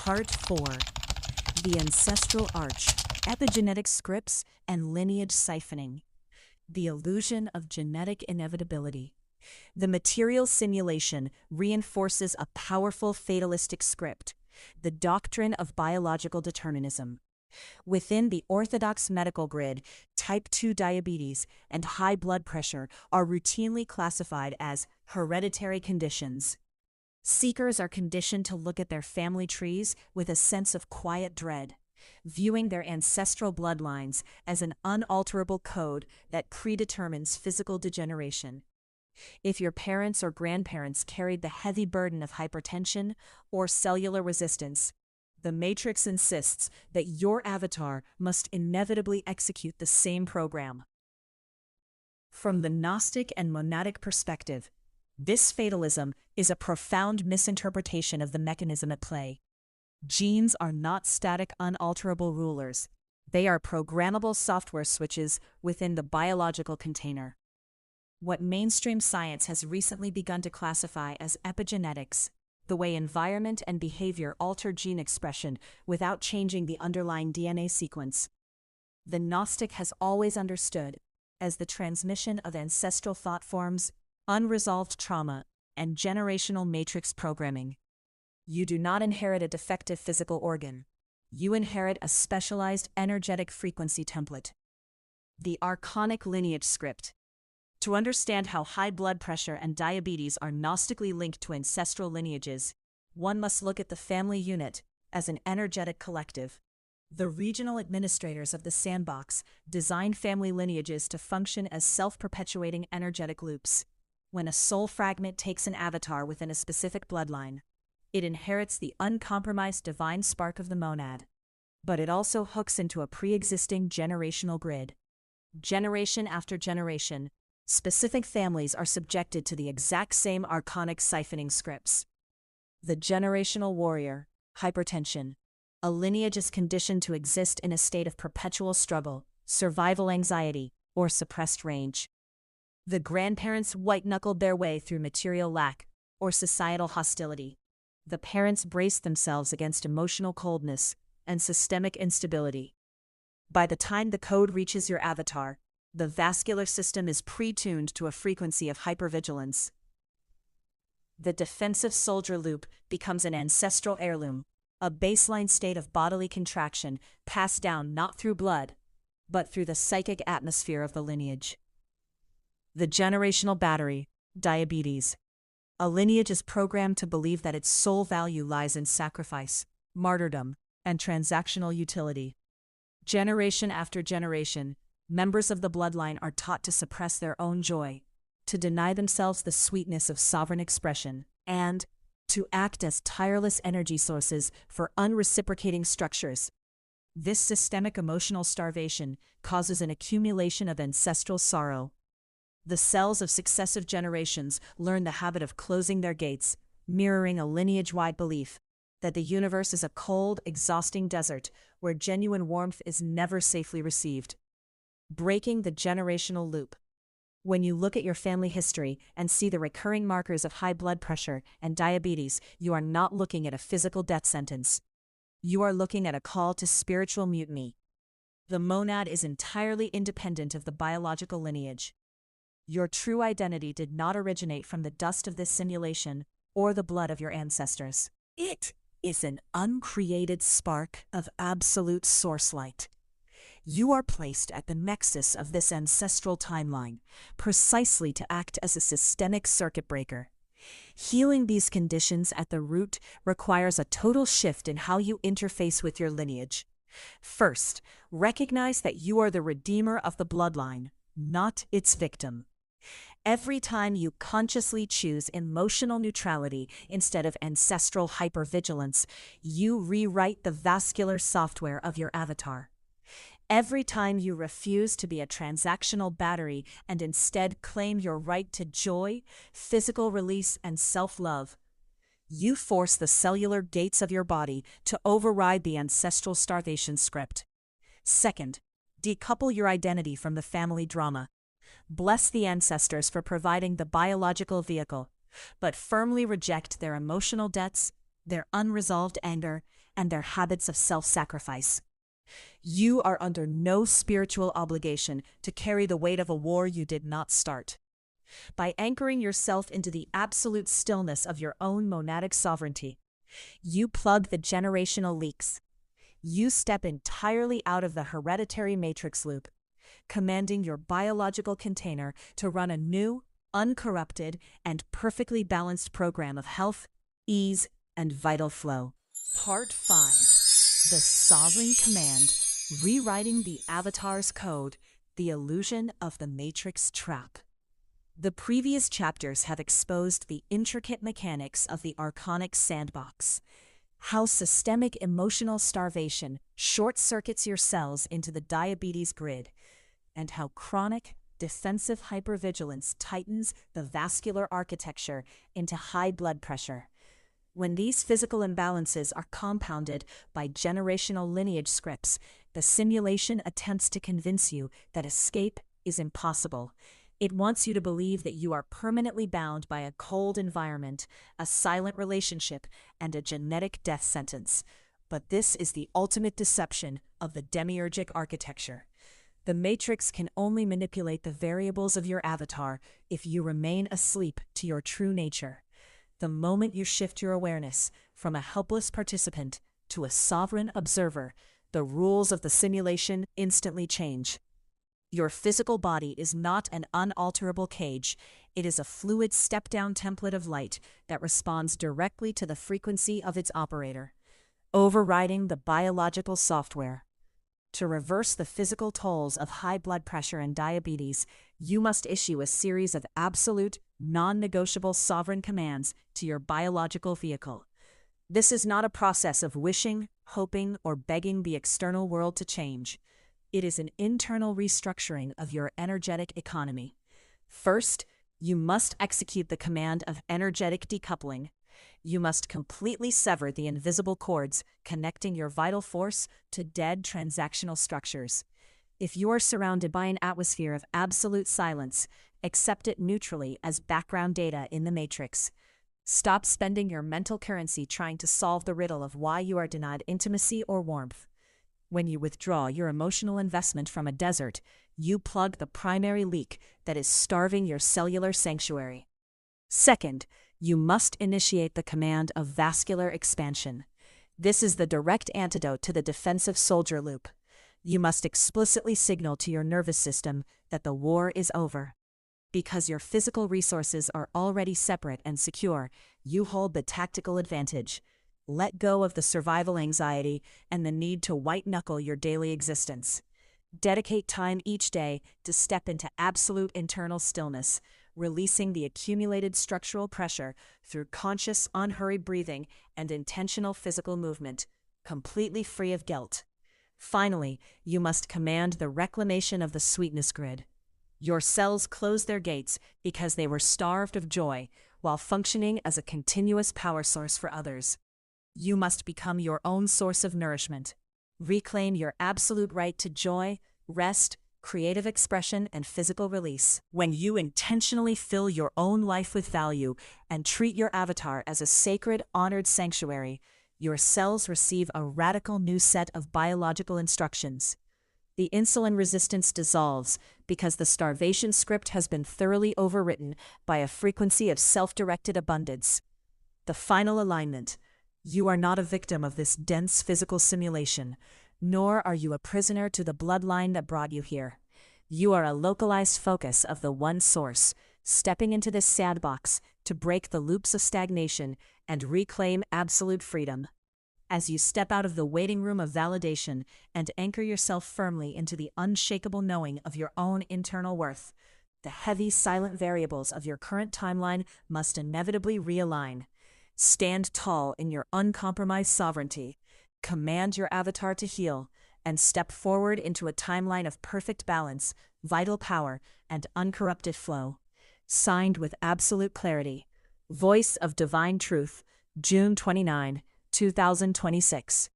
Part 4. The Ancestral Arch, Epigenetic Scripts and Lineage Siphoning. The Illusion of Genetic Inevitability. The material simulation reinforces a powerful fatalistic script, the doctrine of biological determinism. Within the orthodox medical grid, type 2 diabetes and high blood pressure are routinely classified as hereditary conditions. Seekers are conditioned to look at their family trees with a sense of quiet dread, viewing their ancestral bloodlines as an unalterable code that predetermines physical degeneration. If your parents or grandparents carried the heavy burden of hypertension or cellular resistance, the Matrix insists that your avatar must inevitably execute the same program. From the Gnostic and monadic perspective, this fatalism is a profound misinterpretation of the mechanism at play. Genes are not static, unalterable rulers. They are programmable software switches within the biological container. What mainstream science has recently begun to classify as epigenetics, the way environment and behavior alter gene expression without changing the underlying DNA sequence. The Gnostic has always understood as the transmission of ancestral thought forms, unresolved trauma, and generational matrix programming. You do not inherit a defective physical organ. You inherit a specialized energetic frequency template. The archonic lineage script. To understand how high blood pressure and diabetes are gnostically linked to ancestral lineages, one must look at the family unit as an energetic collective. The regional administrators of the sandbox design family lineages to function as self-perpetuating energetic loops. When a soul fragment takes an avatar within a specific bloodline, it inherits the uncompromised divine spark of the monad. But it also hooks into a pre-existing generational grid. Generation after generation, specific families are subjected to the exact same archonic siphoning scripts. The generational warrior, hypertension. A lineage is conditioned to exist in a state of perpetual struggle, survival anxiety, or suppressed rage. The grandparents white-knuckled their way through material lack or societal hostility. The parents braced themselves against emotional coldness and systemic instability. By the time the code reaches your avatar, the vascular system is pre-tuned to a frequency of hypervigilance. The defensive soldier loop becomes an ancestral heirloom, a baseline state of bodily contraction passed down not through blood, but through the psychic atmosphere of the lineage. The generational battery, diabetes. A lineage is programmed to believe that its sole value lies in sacrifice, martyrdom, and transactional utility. Generation after generation, members of the bloodline are taught to suppress their own joy, to deny themselves the sweetness of sovereign expression, and to act as tireless energy sources for unreciprocating structures. This systemic emotional starvation causes an accumulation of ancestral sorrow. The cells of successive generations learn the habit of closing their gates, mirroring a lineage-wide belief that the universe is a cold, exhausting desert where genuine warmth is never safely received. Breaking the generational loop. When you look at your family history and see the recurring markers of high blood pressure and diabetes, you are not looking at a physical death sentence. You are looking at a call to spiritual mutiny. The monad is entirely independent of the biological lineage. Your true identity did not originate from the dust of this simulation or the blood of your ancestors. It is an uncreated spark of absolute source light. You are placed at the nexus of this ancestral timeline, precisely to act as a systemic circuit breaker. Healing these conditions at the root requires a total shift in how you interface with your lineage. First, recognize that you are the redeemer of the bloodline, not its victim. Every time you consciously choose emotional neutrality instead of ancestral hypervigilance, you rewrite the vascular software of your avatar. Every time you refuse to be a transactional battery and instead claim your right to joy, physical release, and self-love, you force the cellular gates of your body to override the ancestral starvation script. Second, decouple your identity from the family drama. Bless the ancestors for providing the biological vehicle, but firmly reject their emotional debts, their unresolved anger, and their habits of self-sacrifice. You are under no spiritual obligation to carry the weight of a war you did not start. By anchoring yourself into the absolute stillness of your own monadic sovereignty, you plug the generational leaks. You step entirely out of the hereditary matrix loop, commanding your biological container to run a new, uncorrupted, and perfectly balanced program of health, ease, and vital flow. Part 5. The Sovereign Command, Rewriting the Avatar's Code, the Illusion of the Matrix Trap. The previous chapters have exposed the intricate mechanics of the Archonic Sandbox, how systemic emotional starvation short-circuits your cells into the diabetes grid, and how chronic, defensive hypervigilance tightens the vascular architecture into high blood pressure. When these physical imbalances are compounded by generational lineage scripts, the simulation attempts to convince you that escape is impossible. It wants you to believe that you are permanently bound by a cold environment, a silent relationship, and a genetic death sentence. But this is the ultimate deception of the demiurgic architecture. The Matrix can only manipulate the variables of your avatar if you remain asleep to your true nature. The moment you shift your awareness from a helpless participant to a sovereign observer, the rules of the simulation instantly change. Your physical body is not an unalterable cage. It is a fluid step-down template of light that responds directly to the frequency of its operator, overriding the biological software. To reverse the physical tolls of high blood pressure and diabetes, you must issue a series of absolute, non-negotiable sovereign commands to your biological vehicle. This is not a process of wishing, hoping, or begging the external world to change. It is an internal restructuring of your energetic economy. First, you must execute the command of energetic decoupling. You must completely sever the invisible cords connecting your vital force to dead transactional structures. If you are surrounded by an atmosphere of absolute silence, accept it neutrally as background data in the Matrix. Stop spending your mental currency trying to solve the riddle of why you are denied intimacy or warmth. When you withdraw your emotional investment from a desert, you plug the primary leak that is starving your cellular sanctuary. Second, you must initiate the command of vascular expansion. This is the direct antidote to the defensive soldier loop. You must explicitly signal to your nervous system that the war is over. Because your physical resources are already separate and secure, you hold the tactical advantage. Let go of the survival anxiety and the need to white-knuckle your daily existence. Dedicate time each day to step into absolute internal stillness, releasing the accumulated structural pressure through conscious, unhurried breathing and intentional physical movement, completely free of guilt. Finally, you must command the reclamation of the sweetness grid. Your cells closed their gates because they were starved of joy while functioning as a continuous power source for others. You must become your own source of nourishment. Reclaim your absolute right to joy, rest, creative expression, and physical release. When you intentionally fill your own life with value and treat your avatar as a sacred, honored sanctuary, your cells receive a radical new set of biological instructions. The insulin resistance dissolves because the starvation script has been thoroughly overwritten by a frequency of self-directed abundance. The final alignment. You are not a victim of this dense physical simulation, nor are you a prisoner to the bloodline that brought you here. You are a localized focus of the one source, stepping into this sandbox to break the loops of stagnation and reclaim absolute freedom. As you step out of the waiting room of validation and anchor yourself firmly into the unshakable knowing of your own internal worth, the heavy, silent variables of your current timeline must inevitably realign. Stand tall in your uncompromised sovereignty, command your avatar to heal, and step forward into a timeline of perfect balance, vital power, and uncorrupted flow. Signed with absolute clarity. Voice of Divine Truth, June 29, 2026.